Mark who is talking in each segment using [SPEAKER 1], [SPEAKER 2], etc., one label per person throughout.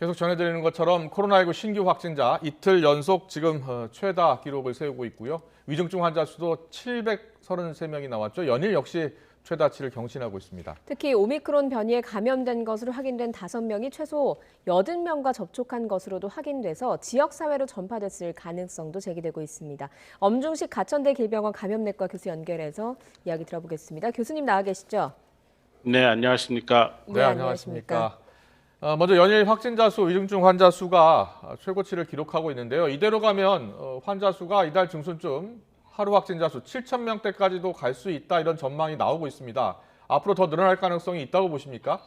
[SPEAKER 1] 계속 전해드리는 것처럼 코로나19 신규 확진자 이틀 연속 지금 최다 기록을 세우고 있고요. 위중증 환자 수도 733명이 나왔죠. 연일 역시 최다치를 경신하고 있습니다.
[SPEAKER 2] 특히 오미크론 변이에 감염된 것으로 확인된 5명이 최소 80명과 접촉한 것으로도 확인돼서 지역사회로 전파됐을 가능성도 제기되고 있습니다. 엄중식 가천대 길병원 감염내과 교수 연결해서 이야기 들어보겠습니다. 교수님 나와 계시죠?
[SPEAKER 3] 네, 안녕하십니까.
[SPEAKER 1] 네, 안녕하십니까. 먼저 연일 확진자 수, 위중증 환자 수가 최고치를 기록하고 있는데요. 이대로 가면 환자 수가 이달 중순쯤 하루 확진자 수 7,000명대까지도 갈 수 있다 이런 전망이 나오고 있습니다. 앞으로 더 늘어날 가능성이 있다고 보십니까?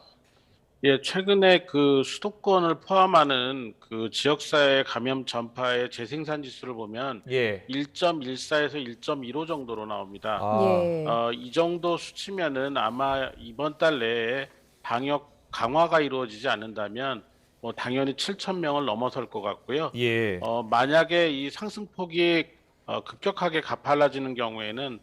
[SPEAKER 3] 예, 최근에 그 수도권을 포함하는 그 지역사회 감염 전파의 재생산 지수를 보면
[SPEAKER 1] 예.
[SPEAKER 3] 1.14에서 1.15 정도로 나옵니다.
[SPEAKER 2] 예.
[SPEAKER 3] 이 정도 수치면은 아마 이번 달 내에 방역 강화가 이루어지지 않는다면 뭐 당연히 7,000명을 넘어설 것 같고요.
[SPEAKER 1] 예.
[SPEAKER 3] 만약에 이 상승폭이 급격하게 가팔라지는 경우에는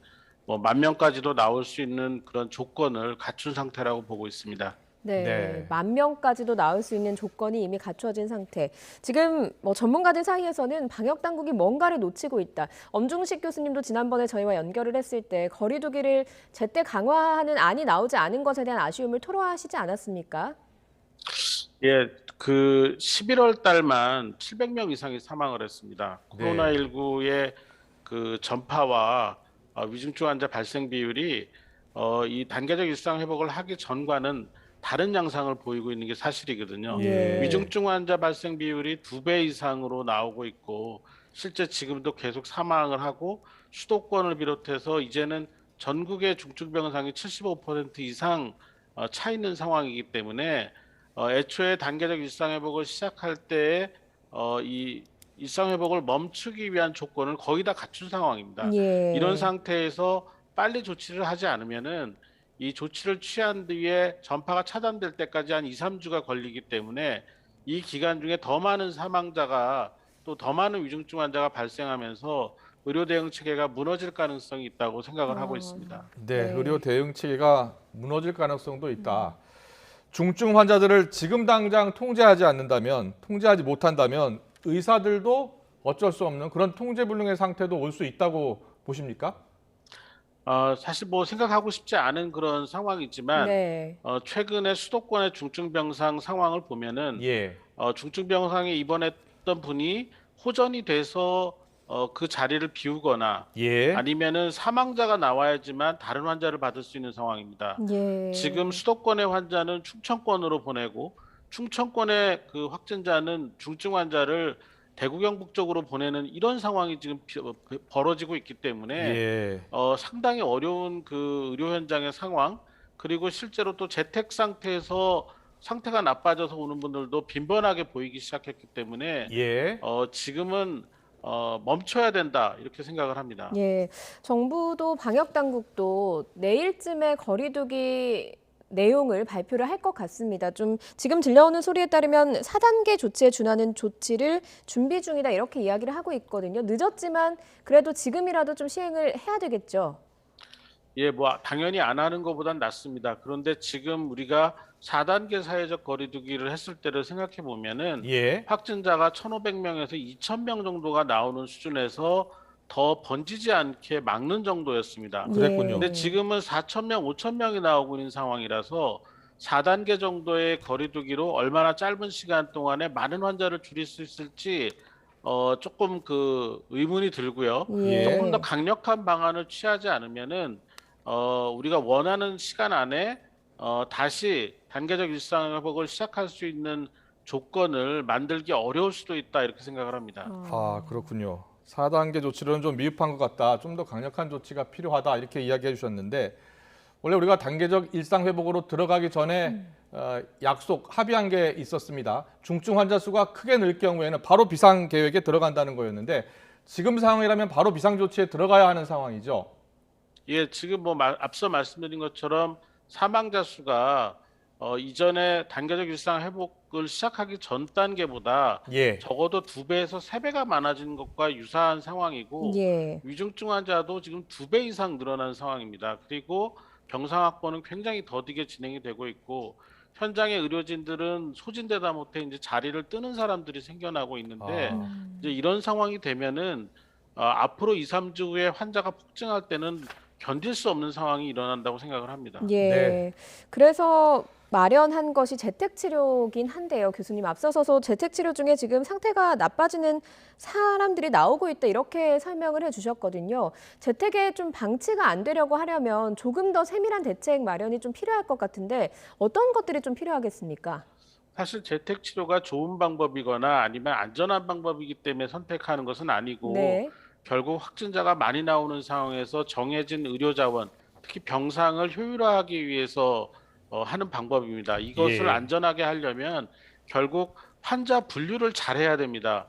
[SPEAKER 3] 뭐 10,000명까지도 나올 수 있는 그런 조건을 갖춘 상태라고 보고 있습니다.
[SPEAKER 2] 네, 10,000명까지도 나올 수 있는 조건이 이미 갖춰진 상태. 지금 전문가들 사이에서는 방역 당국이 뭔가를 놓치고 있다. 엄중식 교수님도 지난번에 저희와 연결을 했을 때 거리 두기를 제때 강화하는 안이 나오지 않은 것에 대한 아쉬움을 토로하시지 않았습니까?
[SPEAKER 3] 예, 그 11월 달만 700명 이상이 사망을 했습니다.
[SPEAKER 1] 네.
[SPEAKER 3] 코로나19의 그 전파와 위중증 환자 발생 비율이 이 단계적 일상 회복을 하기 전과는 다른 양상을 보이고 있는 게 사실이거든요.
[SPEAKER 1] 예.
[SPEAKER 3] 위중증 환자 발생 비율이 2배 이상으로 나오고 있고 실제 지금도 계속 사망을 하고 수도권을 비롯해서 이제는 전국의 중증병상이 75% 이상 차 있는 상황이기 때문에 애초에 단계적 일상회복을 시작할 때에 이 일상회복을 멈추기 위한 조건을 거의 다 갖춘 상황입니다.
[SPEAKER 2] 예.
[SPEAKER 3] 이런 상태에서 빨리 조치를 하지 않으면은 이 조치를 취한 뒤에 전파가 차단될 때까지 한 2, 3주가 걸리기 때문에 이 기간 중에 더 많은 사망자가 또 더 많은 위중증 환자가 발생하면서 의료 대응 체계가 무너질 가능성이 있다고 생각을 하고 있습니다.
[SPEAKER 1] 네,
[SPEAKER 2] 네.
[SPEAKER 1] 의료 대응 체계가 무너질 가능성도 있다. 중증 환자들을 지금 당장 통제하지 못한다면 의사들도 어쩔 수 없는 그런 통제불능의 상태도 올 수 있다고 보십니까?
[SPEAKER 3] 사실 뭐 생각하고 싶지 않은 그런 상황이지만
[SPEAKER 2] 네.
[SPEAKER 3] 최근에 수도권의 중증병상 상황을 보면은
[SPEAKER 1] 예.
[SPEAKER 3] 중증병상에 입원했던 분이 호전이 돼서 그 자리를 비우거나
[SPEAKER 1] 예.
[SPEAKER 3] 아니면은 사망자가 나와야지만 다른 환자를 받을 수 있는 상황입니다.
[SPEAKER 2] 예.
[SPEAKER 3] 지금 수도권의 환자는 충청권으로 보내고 충청권의 그 확진자는 중증 환자를 대구 경북 쪽으로 보내는 이런 상황이 지금 벌어지고 있기 때문에
[SPEAKER 1] 예.
[SPEAKER 3] 상당히 어려운 그 의료 현장의 상황 그리고 실제로 또 재택 상태에서 상태가 나빠져서 오는 분들도 빈번하게 보이기 시작했기 때문에
[SPEAKER 1] 예.
[SPEAKER 3] 지금은 멈춰야 된다 이렇게 생각을 합니다.
[SPEAKER 2] 예, 정부도 방역 당국도 내일쯤에 거리두기 내용을 발표를 할 것 같습니다. 좀 지금 들려오는 소리에 따르면 4단계 조치에 준하는 조치를 준비 중이다 이렇게 이야기를 하고 있거든요. 늦었지만 그래도 지금이라도 좀 시행을 해야 되겠죠.
[SPEAKER 3] 예, 뭐 당연히 안 하는 것보단 낫습니다. 그런데 지금 우리가 4단계 사회적 거리두기를 했을 때를 생각해 보면은
[SPEAKER 1] 예.
[SPEAKER 3] 확진자가 1,500명에서 2,000명 정도가 나오는 수준에서 더 번지지 않게 막는 정도였습니다.
[SPEAKER 1] 그랬군요.
[SPEAKER 3] 근데 지금은 4,000명, 5,000명이 나오고 있는 상황이라서 4단계 정도의 거리두기로 얼마나 짧은 시간 동안에 많은 환자를 줄일 수 있을지 조금 그 의문이 들고요.
[SPEAKER 2] 예.
[SPEAKER 3] 조금 더 강력한 방안을 취하지 않으면은 우리가 원하는 시간 안에 다시 단계적 일상 회복을 시작할 수 있는 조건을 만들기 어려울 수도 있다 이렇게 생각을 합니다.
[SPEAKER 1] 아, 그렇군요. 4단계 조치로는 좀 미흡한 것 같다. 좀 더 강력한 조치가 필요하다. 이렇게 이야기해 주셨는데 원래 우리가 단계적 일상 회복으로 들어가기 전에 합의한 게 있었습니다. 중증 환자 수가 크게 늘 경우에는 바로 비상 계획에 들어간다는 거였는데 지금 상황이라면 바로 비상 조치에 들어가야 하는 상황이죠.
[SPEAKER 3] 예, 지금 뭐 앞서 말씀드린 것처럼 사망자 수가 이전에 단계적 일상 회복을 시작하기 전 단계보다
[SPEAKER 1] 예.
[SPEAKER 3] 적어도 2배에서 3배가 많아진 것과 유사한 상황이고
[SPEAKER 2] 예.
[SPEAKER 3] 위중증 환자도 지금 2배 이상 늘어난 상황입니다. 그리고 병상 확보는 굉장히 더디게 진행이 되고 있고 현장의 의료진들은 소진되다 못해 이제 자리를 뜨는 사람들이 생겨나고 있는데
[SPEAKER 1] 아.
[SPEAKER 3] 이제 이런 상황이 되면은 앞으로 2, 3주 후에 환자가 폭증할 때는 견딜 수 없는 상황이 일어난다고 생각을 합니다.
[SPEAKER 2] 예.
[SPEAKER 1] 네.
[SPEAKER 2] 그래서 마련한 것이 재택치료긴 한데요. 교수님 앞서서서 재택치료 중에 지금 상태가 나빠지는 사람들이 나오고 있다 이렇게 설명을 해주셨거든요. 재택에 좀 방치가 안 되려고 하려면 조금 더 세밀한 대책 마련이 좀 필요할 것 같은데 어떤 것들이 좀 필요하겠습니까?
[SPEAKER 3] 사실 재택 치료가 좋은 방법이거나 아니면 안전한 방법이기 때문에 선택하는 것은 아니고
[SPEAKER 2] 네.
[SPEAKER 3] 결국 확진자가 많이 나오는 상황에서 정해진 의료 자원, 특히 병상을 효율화하기 위해서 하는 방법입니다. 이것을
[SPEAKER 1] 예.
[SPEAKER 3] 안전하게 하려면 결국 환자 분류를 잘해야 됩니다.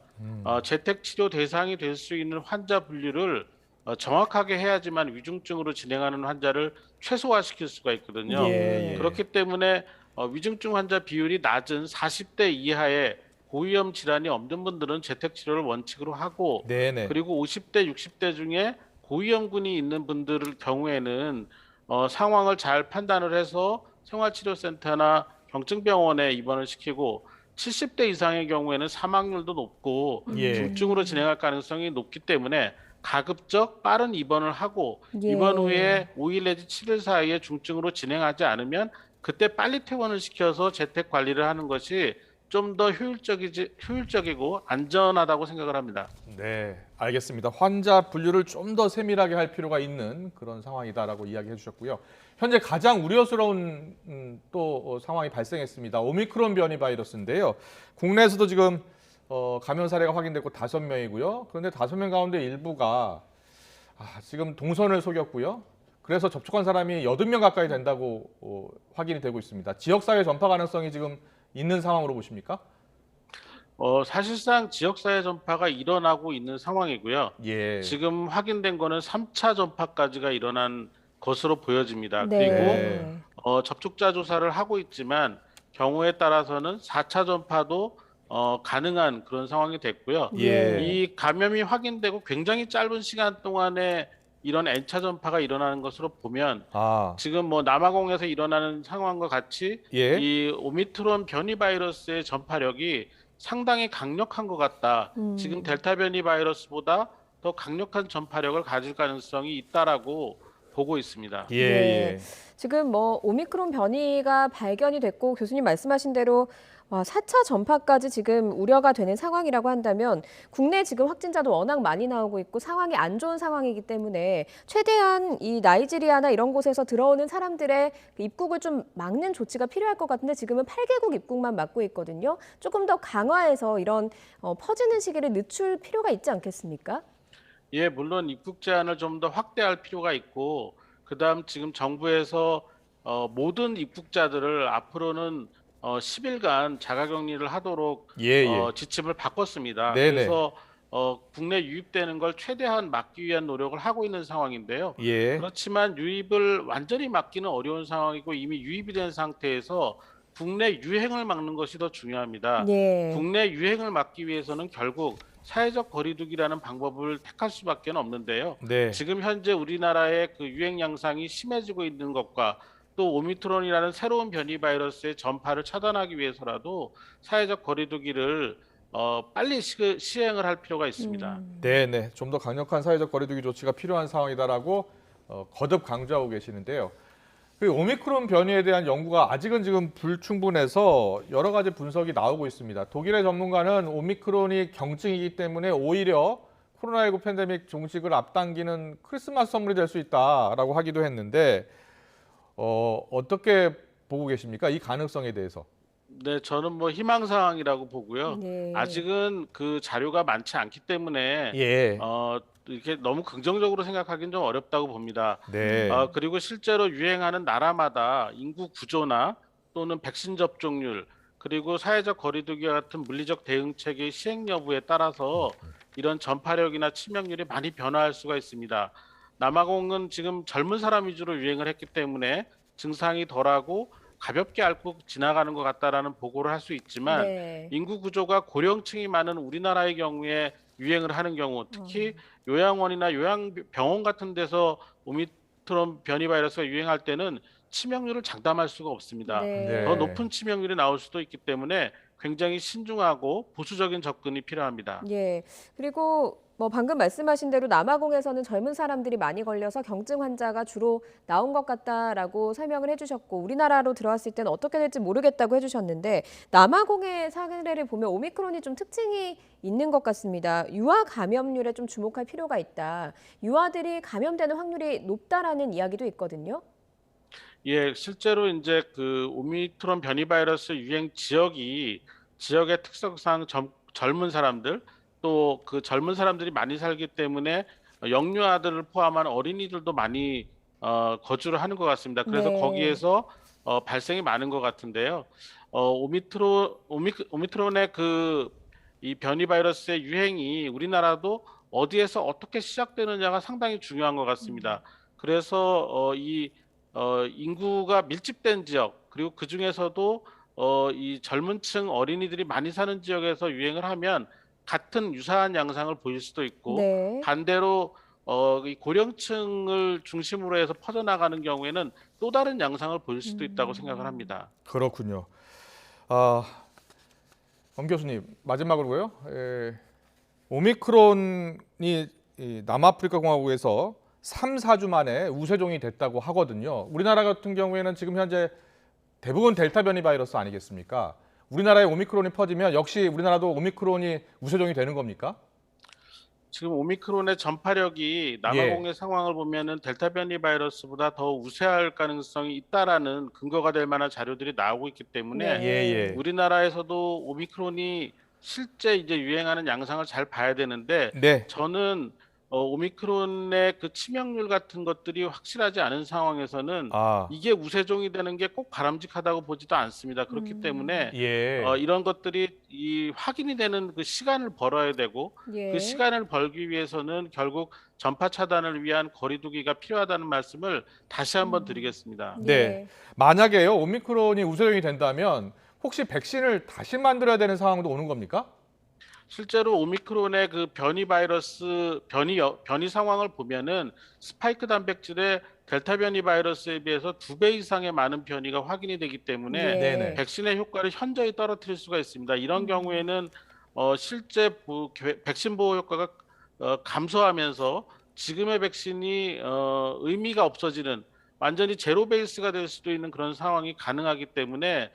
[SPEAKER 3] 재택 치료 대상이 될 수 있는 환자 분류를 정확하게 해야지만 위중증으로 진행하는 환자를 최소화시킬 수가 있거든요.
[SPEAKER 1] 예, 예.
[SPEAKER 3] 그렇기 때문에 위중증 환자 비율이 낮은 40대 이하의 고위험 질환이 없는 분들은 재택 치료를 원칙으로 하고
[SPEAKER 1] 네네.
[SPEAKER 3] 그리고 50대, 60대 중에 고위험군이 있는 분들 경우에는 상황을 잘 판단을 해서 생활치료센터나 경증병원에 입원을 시키고 70대 이상의 경우에는 사망률도 높고
[SPEAKER 1] 예.
[SPEAKER 3] 중증으로 진행할 가능성이 높기 때문에 가급적 빠른 입원을 하고
[SPEAKER 2] 예.
[SPEAKER 3] 입원 후에 5일 내지 7일 사이에 중증으로 진행하지 않으면 그때 빨리 퇴원을 시켜서 재택 관리를 하는 것이 좀 더 효율적이고 안전하다고 생각을 합니다.
[SPEAKER 1] 네, 알겠습니다. 환자 분류를 좀 더 세밀하게 할 필요가 있는 그런 상황이다라고 이야기해 주셨고요. 현재 가장 우려스러운 또 상황이 발생했습니다. 오미크론 변이 바이러스인데요. 국내에서도 지금 감염 사례가 확인됐고 5명이고요. 그런데 5명 가운데 일부가 지금 동선을 속였고요. 그래서 접촉한 사람이 80명 가까이 된다고 확인이 되고 있습니다. 지역사회 전파 가능성이 지금 있는 상황으로 보십니까?
[SPEAKER 3] 사실상 지역사회 전파가 일어나고 있는 상황이고요.
[SPEAKER 1] 예.
[SPEAKER 3] 지금 확인된 거는 3차 전파까지가 일어난 것으로 보여집니다.
[SPEAKER 2] 네.
[SPEAKER 3] 그리고 접촉자 조사를 하고 있지만 경우에 따라서는 4차 전파도 가능한 그런 상황이 됐고요.
[SPEAKER 1] 예.
[SPEAKER 3] 이 감염이 확인되고 굉장히 짧은 시간 동안에 이런 N차 전파가 일어나는 것으로 보면 지금 뭐 남아공에서 일어나는 상황과 같이
[SPEAKER 1] 예.
[SPEAKER 3] 이 오미크론 변이 바이러스의 전파력이 상당히 강력한 것 같다. 지금 델타 변이 바이러스보다 더 강력한 전파력을 가질 가능성이 있다라고 보고 있습니다.
[SPEAKER 1] 예,
[SPEAKER 2] 네.
[SPEAKER 1] 예.
[SPEAKER 2] 지금 뭐 오미크론 변이가 발견이 됐고 교수님 말씀하신 대로 4차 전파까지 지금 우려가 되는 상황이라고 한다면 국내 지금 확진자도 워낙 많이 나오고 있고 상황이 안 좋은 상황이기 때문에 최대한 이 나이지리아나 이런 곳에서 들어오는 사람들의 입국을 좀 막는 조치가 필요할 것 같은데 지금은 8개국 입국만 막고 있거든요. 조금 더 강화해서 이런 퍼지는 시기를 늦출 필요가 있지 않겠습니까?
[SPEAKER 3] 예, 물론 입국 제한을 좀 더 확대할 필요가 있고, 그다음 지금 정부에서 모든 입국자들을 앞으로는 10일간 자가격리를 하도록
[SPEAKER 1] 예, 예.
[SPEAKER 3] 지침을 바꿨습니다.
[SPEAKER 1] 네네.
[SPEAKER 3] 그래서 국내 유입되는 걸 최대한 막기 위한 노력을 하고 있는 상황인데요.
[SPEAKER 1] 예.
[SPEAKER 3] 그렇지만 유입을 완전히 막기는 어려운 상황이고 이미 유입이 된 상태에서 국내 유행을 막는 것이 더 중요합니다.
[SPEAKER 2] 예.
[SPEAKER 3] 국내 유행을 막기 위해서는 결국 사회적 거리두기라는 방법을 택할 수밖에 없는데요.
[SPEAKER 1] 네.
[SPEAKER 3] 지금 현재 우리나라의 그 유행 양상이 심해지고 있는 것과 또 오미크론이라는 새로운 변이 바이러스의 전파를 차단하기 위해서라도 사회적 거리두기를 빨리 시행을 할 필요가 있습니다.
[SPEAKER 1] 네, 네. 좀 더 강력한 사회적 거리두기 조치가 필요한 상황이다라고 거듭 강조하고 계시는데요. 그 오미크론 변이에 대한 연구가 아직은 지금 불충분해서 여러 가지 분석이 나오고 있습니다. 독일의 전문가는 오미크론이 경증이기 때문에 오히려 코로나19 팬데믹 종식을 앞당기는 크리스마스 선물이 될 수 있다라고 하기도 했는데 어떻게 보고 계십니까? 이 가능성에 대해서.
[SPEAKER 3] 네, 저는 뭐 희망 사항이라고 보고요.
[SPEAKER 2] 네.
[SPEAKER 3] 아직은 그 자료가 많지 않기 때문에
[SPEAKER 1] 예.
[SPEAKER 3] 이렇게 너무 긍정적으로 생각하기는 좀 어렵다고 봅니다.
[SPEAKER 1] 네.
[SPEAKER 3] 그리고 실제로 유행하는 나라마다 인구 구조나 또는 백신 접종률 그리고 사회적 거리두기와 같은 물리적 대응책의 시행 여부에 따라서 이런 전파력이나 치명률이 많이 변화할 수가 있습니다. 남아공은 지금 젊은 사람 위주로 유행을 했기 때문에 증상이 덜하고 가볍게 앓고 지나가는 것 같다라는 보고를 할 수 있지만
[SPEAKER 2] 네.
[SPEAKER 3] 인구 구조가 고령층이 많은 우리나라의 경우에 유행을 하는 경우 특히 요양원이나 요양병원 같은 데서 오미크론 변이 바이러스가 유행할 때는 치명률을 장담할 수가 없습니다.
[SPEAKER 1] 네.
[SPEAKER 3] 더 높은 치명률이 나올 수도 있기 때문에 굉장히 신중하고 보수적인 접근이 필요합니다.
[SPEAKER 2] 예. 그리고 뭐 방금 말씀하신 대로 남아공에서는 젊은 사람들이 많이 걸려서 경증 환자가 주로 나온 것 같다라고 설명을 해주셨고 우리나라로 들어왔을 때는 어떻게 될지 모르겠다고 해주셨는데 남아공의 사례를 보면 오미크론이 좀 특징이 있는 것 같습니다. 유아 감염률에 좀 주목할 필요가 있다. 유아들이 감염되는 확률이 높다라는 이야기도 있거든요.
[SPEAKER 3] 예, 실제로 이제 그 오미크론 변이 바이러스 유행 지역의 특성상 젊은 사람들 또 그 젊은 사람들이 많이 살기 때문에 영유아들을 포함한 어린이들도 많이 거주를 하는 것 같습니다. 그래서
[SPEAKER 2] 네.
[SPEAKER 3] 거기에서 발생이 많은 것 같은데요. 오미크론의 그 이 변이 바이러스의 유행이 우리나라도 어디에서 어떻게 시작되느냐가 상당히 중요한 것 같습니다. 그래서 인구가 밀집된 지역 그리고 그 중에서도 이 젊은층 어린이들이 많이 사는 지역에서 유행을 하면 같은 유사한 양상을 보일 수도 있고
[SPEAKER 2] 네.
[SPEAKER 3] 반대로 이 고령층을 중심으로 해서 퍼져나가는 경우에는 또 다른 양상을 보일 수도 있다고 생각을 합니다.
[SPEAKER 1] 그렇군요. 아, 엄 교수님 마지막으로요. 오미크론이 이 남아프리카 공화국에서 3, 4주 만에 우세종이 됐다고 하거든요. 우리나라 같은 경우에는 지금 현재 대부분 델타 변이 바이러스 아니겠습니까? 우리나라에 오미크론이 퍼지면 역시 우리나라도 오미크론이 우세종이 되는 겁니까?
[SPEAKER 3] 지금 오미크론의 전파력이 남아공의 상황을 보면은 델타 변이 바이러스보다 더 우세할 가능성이 있다라는 근거가 될 만한 자료들이 나오고 있기 때문에
[SPEAKER 2] 네.
[SPEAKER 1] 예.
[SPEAKER 3] 우리나라에서도 오미크론이 실제 이제 유행하는 양상을 잘 봐야 되는데
[SPEAKER 1] 네.
[SPEAKER 3] 저는 오미크론의 그 치명률 같은 것들이 확실하지 않은 상황에서는
[SPEAKER 1] 아,
[SPEAKER 3] 이게 우세종이 되는 게 꼭 바람직하다고 보지도 않습니다. 그렇기 때문에
[SPEAKER 1] 예.
[SPEAKER 3] 이런 것들이 이 확인이 되는 그 시간을 벌어야 되고
[SPEAKER 2] 예.
[SPEAKER 3] 그 시간을 벌기 위해서는 결국 전파 차단을 위한 거리두기가 필요하다는 말씀을 다시 한번 드리겠습니다.
[SPEAKER 1] 네.
[SPEAKER 2] 예.
[SPEAKER 1] 만약에요, 오미크론이 우세종이 된다면 혹시 백신을 다시 만들어야 되는 상황도 오는 겁니까?
[SPEAKER 3] 실제로 오미크론의 그 변이 상황을 보면은 스파이크 단백질의 델타 변이 바이러스에 비해서 2배 이상의 많은 변이가 확인이 되기 때문에
[SPEAKER 2] 예.
[SPEAKER 1] 네네.
[SPEAKER 3] 백신의 효과를 현저히 떨어뜨릴 수가 있습니다. 이런 경우에는 실제 백신 보호 효과가 감소하면서 지금의 백신이 의미가 없어지는 완전히 제로 베이스가 될 수도 있는 그런 상황이 가능하기 때문에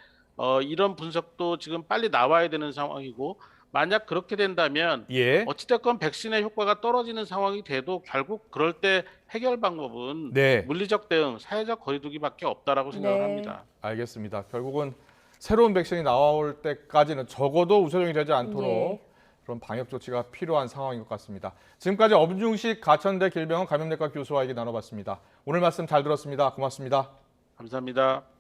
[SPEAKER 3] 이런 분석도 지금 빨리 나와야 되는 상황이고 만약 그렇게 된다면
[SPEAKER 1] 예.
[SPEAKER 3] 어찌됐건 백신의 효과가 떨어지는 상황이 돼도 결국 그럴 때 해결 방법은
[SPEAKER 1] 네.
[SPEAKER 3] 물리적 대응, 사회적 거리두기밖에 없다라고 생각을
[SPEAKER 2] 네.
[SPEAKER 3] 합니다.
[SPEAKER 1] 알겠습니다. 결국은 새로운 백신이 나올 때까지는 적어도 우세종이 되지 않도록
[SPEAKER 2] 예.
[SPEAKER 1] 그런 방역 조치가 필요한 상황인 것 같습니다. 지금까지 엄중식 가천대 길병원 감염내과 교수와 얘기 나눠봤습니다. 오늘 말씀 잘 들었습니다. 고맙습니다.
[SPEAKER 3] 감사합니다.